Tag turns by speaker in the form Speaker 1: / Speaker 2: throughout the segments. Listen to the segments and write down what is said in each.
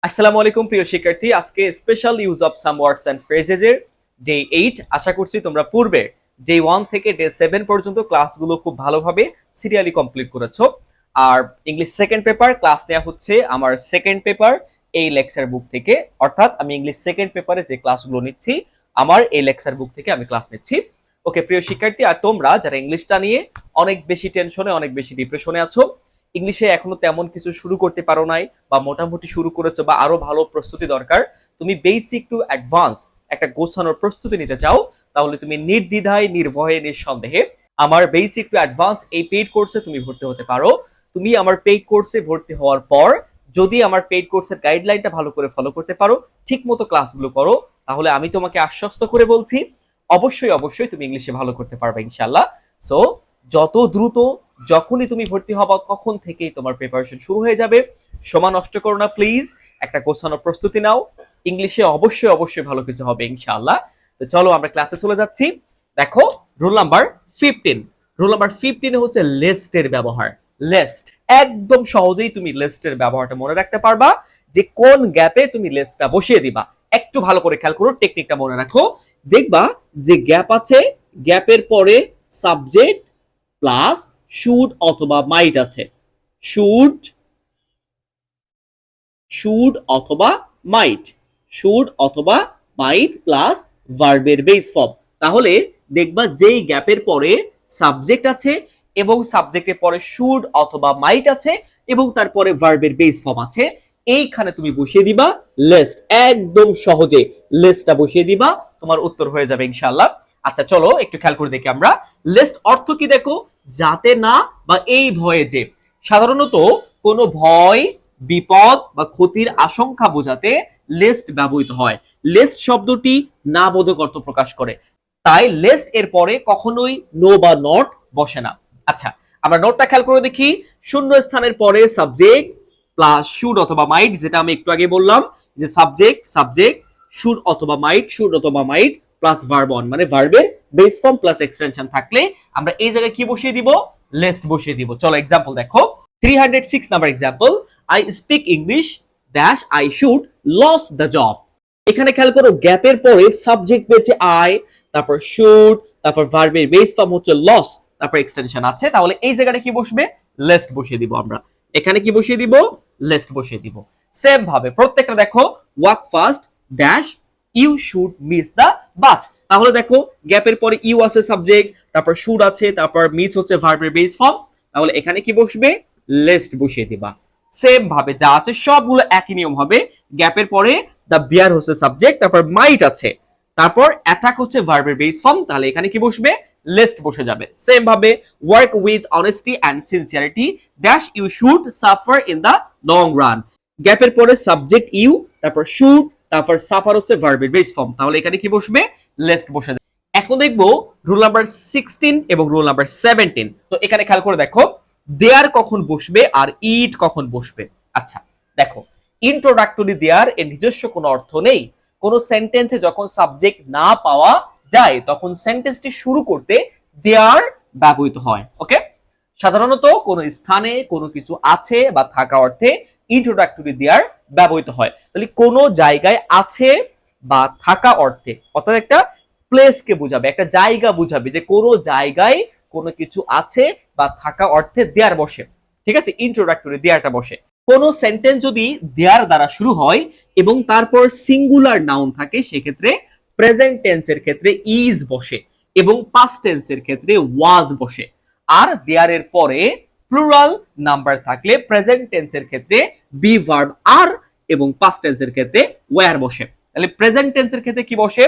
Speaker 1: আসসালামু আলাইকুম প্রিয় শিক্ষার্থী, আজকে special use of some words and phrases এর ডে 8। আশা করছি তোমরা পূর্বে ডে 1 থেকে ডে 7 পর্যন্ত ক্লাসগুলো খুব ভালোভাবে সিরিয়ালি কমপ্লিট করেছো। আর ইংলিশ সেকেন্ড পেপার ক্লাস নেওয়া হচ্ছে আমার সেকেন্ড পেপার এই লেকচার বুক থেকে, অর্থাৎ আমি ইংলিশ সেকেন্ড পেপারে যে ক্লাসগুলো নিচ্ছি আমার এই লেকচার বুক থেকে আমি ক্লাস নিচ্ছি। ওকে প্রিয় শিক্ষার্থী, আর তোমরা যারা ইংলিশটা নিয়ে অনেক বেশি টেনশনে অনেক বেশি ডিপ্রেশনে আছো, ইংলিশে এখনো তেমন কিছু শুরু করতে পারো নাই বা মোটামুটি শুরু করেছো বা আরো ভালো প্রস্তুতি দরকার, তুমি বেসিক টু অ্যাডভান্স একটা গোছানোর প্রস্তুতি নিতে চাও, তাহলে তুমি নির্দ্বিধায় নির্ভয়ে নিঃসন্দেহে আমার বেসিক টু অ্যাডভান্স এই পেইড কোর্সে তুমি ভর্তি হতে পারো। তুমি আমার পেইড কোর্সে ভর্তি হওয়ার পর যদি আমার পেইড কোর্সের গাইডলাইনটা ভালো করে ফলো করতে পারো, ঠিক মতো ক্লাসগুলো করো, তাহলে আমি তোমাকে আশ্বস্ত করে বলছি অবশ্যই অবশ্যই তুমি ইংলিশে ভালো করতে পারবে ইনশাআল্লাহ। সো যত দ্রুত যখনই তুমি ভর্তি হবা তখন থেকেই তোমার প্রিপারেশন শুরু হয়ে যাবে। সময় নষ্ট করো না প্লিজ, একটা গোছানোর প্রস্তুতি নাও, ইংলিশে অবশ্যই অবশ্যই ভালো কিছু হবে ইনশাআল্লাহ। তো চলো আমরা ক্লাসে চলে যাচ্ছি। দেখো রুল নাম্বার 15, রুল নাম্বার 15 হচ্ছে লিস্টের ব্যবহার। লিস্ট একদম সহজেই তুমি লিস্টের ব্যবহারটা মনে রাখতে পারবা যে কোন গ্যাপে তুমি লিস্টটা বসিয়ে দিবা। একটু ভালো করে খেয়াল করো, টেকনিকটা মনে রাখো। দেখবা যে গ্যাপ আছে, গ্যাপের পরে সাবজেক্ট প্লাস শুড অথবা মাইট আছে। শুড শুড অথবা মাইট, শুড অথবা মাইট প্লাস ভার্বের বেস ফর্ম। তাহলে দেখবা যেই গ্যাপের পরে সাবজেক্ট আছে এবং সাবজেক্টের পরে শুড অথবা মাইট আছে এবং তারপরে ভার্বের বেস ফর্ম আছে, এইখানে তুমি বসিয়ে দিবা লিস্ট। একদম সহজে লিস্টটা বসিয়ে দিবা, তোমার উত্তর হয়ে যাবে ইনশাআল্লাহ। আচ্ছা চলো একটু খেয়াল করে দেখি আমরা। লিস্ট অর্থ কি দেখো, যাতে না বা এই ভয়ে যে। সাধারণত কোনো ভয়, বিপদ বা ক্ষতির আশঙ্কা বোঝাতে লিস্ট ব্যবহৃত হয়। লিস্ট শব্দটি না বোধক অর্থ প্রকাশ করে, তাই লিস্ট এর পরে কখনোই নো বা নট বসে না। আচ্ছা আমরা নোটটা খেয়াল করে দেখি। শূন্য স্থানের পরে সাবজেক্ট প্লাস শুড অথবা মাইট, যেটা আমি একটু আগে বললাম যে সাবজেক্ট সাবজেক্ট শুড অথবা মাইট প্লাস ভার্ব অন, মানে ভার্বের বেস ফর্ম প্লাস এক্সটেনশন থাকলে আমরা এই জায়গায় কি বসিয়ে দিব, লিস্ট বসিয়ে দিব। চলো এক্সাম্পল দেখো। 306 number example, I speak English dash I should lose the job. এখানে খেয়াল করো গ্যাপের পরে সাবজেক্ট পেয়েছে আই, তারপর শুড, তারপর ভার্বের বেস ফর্ম হচ্ছে লস, তারপর এক্সটেনশন আছে, তাহলে এই জায়গাটা কি বসবে, লিস্ট বসিয়ে দিব আমরা। এখানে কি বসিয়ে দিব, লিস্ট বসিয়ে দিব। সেম ভাবে প্রত্যেকটা দেখো, walk fast dash you should miss the bus. তাহলে দেখো গ্যাপের পরে ইউ আছে সাবজেক্ট, তারপর শুড আছে, তারপর মিস হচ্ছে ভার্বের বেস ফর্ম, তাহলে এখানে কি বসবে, লিস্ট বসিয়ে দিবা। সেম ভাবে যা আছে সবগুলো একই নিয়ম হবে। গ্যাপের পরে দ্য বিয়ার হচ্ছে সাবজেক্ট, তারপর মাইট আছে, তারপর অ্যাটাক হচ্ছে ভার্বের বেস ফর্ম, তাহলে এখানে কি বসবে, লিস্ট বসে যাবে। সেম ভাবে work with honesty and sincerity dash you should suffer in the long run. গ্যাপের পরে সাবজেক্ট ইউ, তারপর শুড, তারপর সাফার হচ্ছে ভার্বের বেস ফর্ম, তাহলে এখানে কি বসবে, লিস্ট বসে যাবে। এখন দেখবো রুল নাম্বার 16 এবং রুল নাম্বার 17। তো এখানে খেয়াল করে দেখো দেয়ার কখন বসবে আর ইট কখন বসবে। আচ্ছা দেখো, ইন্ট্রোডাক্টরি দেয়ার এর নিজস্ব কোনো অর্থ নেই। কোন সেন্টেন্সে যখন সাবজেক্ট না পাওয়া যায় তখন সেন্টেন্সটি শুরু করতে দেয়ার ব্যবহৃত হয়। ওকে, সাধারণত কোন স্থানে কোনো কিছু আছে বা থাকা অর্থে ইন্ট্রোডাক্টরি দেয়ার ব্যবহৃত হয়। তাহলে কোন জায়গায় আছে বা থাকা অর্থে, অর্থাৎ একটা প্লেসকে বোঝাবে, একটা জায়গা বোঝাবে যে কোন জায়গায় কোনো কিছু আছে বা থাকা অর্থে দেয়ার বসে। ঠিক আছে, ইন্ট্রোডাক্টরি দেয়ারটা বসে। কোন সেন্টেন্স যদি দেয়ার দ্বারা শুরু হয় এবং তারপর সিঙ্গুলার নাউন থাকে, সেক্ষেত্রে প্রেজেন্ট টেন্সের ক্ষেত্রে ইজ বসে এবং পাস্ট টেন্সের ক্ষেত্রে ওয়াজ বসে। আর দেয়ারের পরে প্লুরাল নাম্বার থাকলে প্রেজেন্ট টেন্সের ক্ষেত্রে বি ভার্ব আর এবং পাস্ট টেন্সের ক্ষেত্রে ওয়্যার বসে। তাহলে প্রেজেন্ট টেন্সের ক্ষেত্রে কি বসে,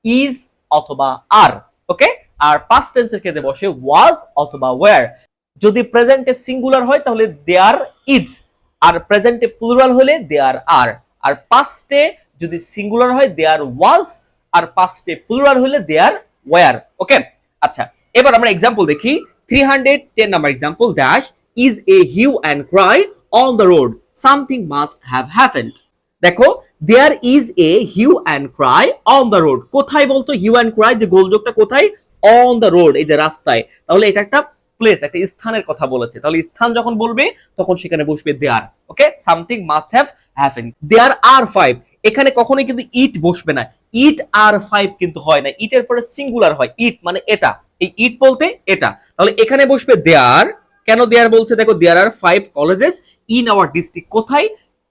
Speaker 1: ইজ অথবা আর। ওকে, আর পাস্ট টেন্সের ক্ষেত্রে বসে ওয়াজ অথবা ওয়্যার। যদি প্রেজেন্টে সিঙ্গুলার হয় তাহলে দেয়ার ইজ, আর প্রেজেন্টে প্লুরাল হলে দেয়ার আর, আর পাস্টে যদি সিঙ্গুলার হয় দেয়ার ওয়াজ, আর পাস্টে প্লুরাল হলে দেয়ার ওয়্যার। ওকে, আচ্ছা এবার আমরা এক্সাম্পল দেখি। 310 number example, dash is a hue and cry on the road, something must have happened. দেখো there is a hue and cry on the road, কোথায় বলতো হিউ অ্যান্ড ক্রাই, যে গোলযোগটা কোথায়, অন দ্য রোড, এই যে রাস্তায়, তাহলে এটা একটা প্লেস, একটা স্থানের কথা বলেছে, তাহলে স্থান যখন বলবে তখন সেখানে বসবে দেয়ার। ওকে, something must have happened. There are 5, এখানে কখনোই কিন্তু ইট বসবে না, ইট আর 5 কিন্তু হয় না, ইটের পরে সিঙ্গুলার হয়, ইট মানে এটা, এই ইট বলতে এটা, তাহলে এখানে বসবে দেয়ার। কেন দেয়ার বলছে? দেখো, দেয়ার are 5 colleges in our district, কোথায়,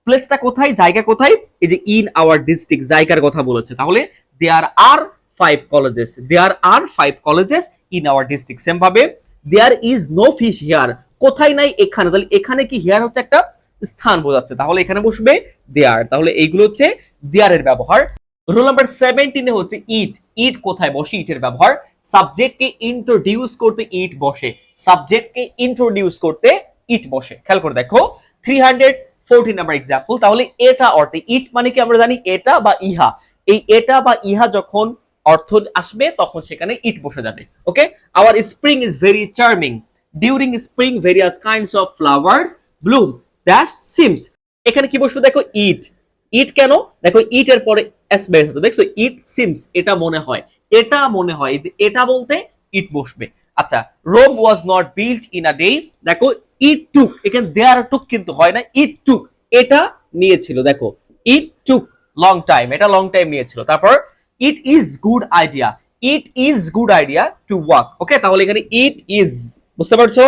Speaker 1: প্লেসটা কোথায়, জায়গা কোথায়, এই যে ইন আওয়ার ডিস্ট্রিক্ট, জায়গার কথা বলেছে, তাহলে there are 5 colleges, there are 5 colleges in our district. Same ভাবে there is no fish here, কোথায় নাই, এখানে, তাহলে এখানে কি, হিয়ার হচ্ছে একটা স্থান বোঝাচ্ছে, তাহলে এখানে বসবে দেয়ার। তাহলে এইগুলো হচ্ছে দেয়ারের ব্যবহার। রুল নাম্বার 17 হচ্ছে ইট, ইট কোথায় বসে, ইটের ব্যবহার, সাবজেক্টকে ইন্ট্রোডিউস করতে ইট বসে, সাবজেক্টকে ইন্ট্রোডিউস করতে ইট বসে। খেয়াল করে দেখো 314 নাম্বার এক্সাম্পল। তাহলে এটা অর্থে, ইট মানে কি আমরা জানি এটা বা ইহা, এই এটা বা ইহা যখন অর্থ আসবে তখন সেখানে ইট বসে যাবে। Okay, our spring is very charming, during spring various kinds of flowers bloom, that seems, এখানে কি বসবে দেখো, ইট, ইট কেন, দেখো ইট এর পরে এস বেস আছে, দেখছো, ইট সিমস, এটা মনে হয়, এটা মনে হয়, যে এটা বলতে ইট বসবে। আচ্ছা, Rome was not built in a day, দেখো ইট টুক, এখানে দেয়ার টুক কিন্তু হয় না, ইট টুক, এটা নিয়েছিল, দেখো ইট টুক লং টাইম, এটা লং টাইম নিয়েছিল। তারপর it is good idea, it is good idea to walk. Okay, তাহলে এখানে ইট ইজ, বুঝতে পারছো?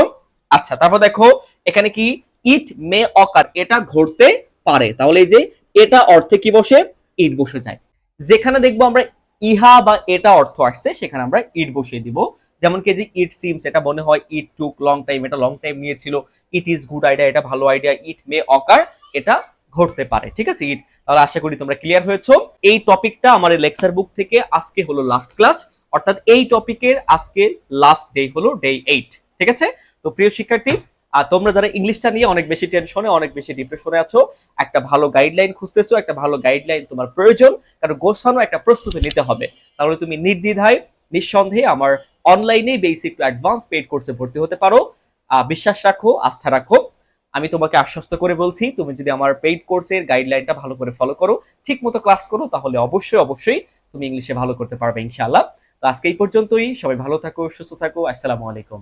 Speaker 1: আচ্ছা, তারপর দেখো এখানে কি, ইট মে অকার, এটা ঘটতে পারে, তাহলে এই যে এটা অর্থে কি বসে, ইট বসে যায়। যেখানে দেখবো আমরা ইহা বা এটা অর্থ আসছে সেখানে আমরা ইট বসিয়ে দিব। যেমন কি যে ইট সিমস, এটা মনে হয়, ইট টুক লং টাইম, এটা লং টাইম নিয়েছিল, ইট ইজ গুড আইডিয়া, এটা ভালো আইডিয়া, ইট মে অকার, এটা ঘটতে পারে। ঠিক আছে, ইট। তাহলে আশা করি তোমরা ক্লিয়ার হয়েছো। এই টপিকটা আমার লেকচার বুক থেকে আজকে হলো লাস্ট ক্লাস, অর্থাৎ এই টপিকের আজকে লাস্ট ডে হলো ডে 8। ঠিক আছে, তো প্রিয় শিক্ষার্থী, আর তোমরা যারা ইংলিশটা নিয়ে অনেক বেশি টেনশনে, অনেক বেশি ডিপ্রেশনে আছো, একটা ভালো গাইডলাইন খুঁজতেছো, একটা ভালো গাইডলাইন তোমার প্রয়োজন, কারণ গোছানো একটা প্রস্তুতি নিতে হবে। তাহলে তুমি নির্দ্বিধায়, নিঃসন্দেহে আমার অনলাইনে বেসিক টু অ্যাডভান্স পেইড কোর্সে ভর্তি হতে পারো। বিশ্বাস রাখো, আস্থা রাখো। আমি তোমাকে আশ্বস্ত করে বলছি, তুমি যদি আমার পেইড কোর্সের গাইডলাইনটা ভালো করে ফলো করো, ঠিক মতো ক্লাস করো, তাহলে অবশ্যই অবশ্যই তুমি ইংলিশে ভালো করতে পারবে ইনশাআল্লাহ। তো আজকে এই পর্যন্তই, সবাই ভালো থাকো, সুস্থ থাকো, আসসালামু আলাইকুম।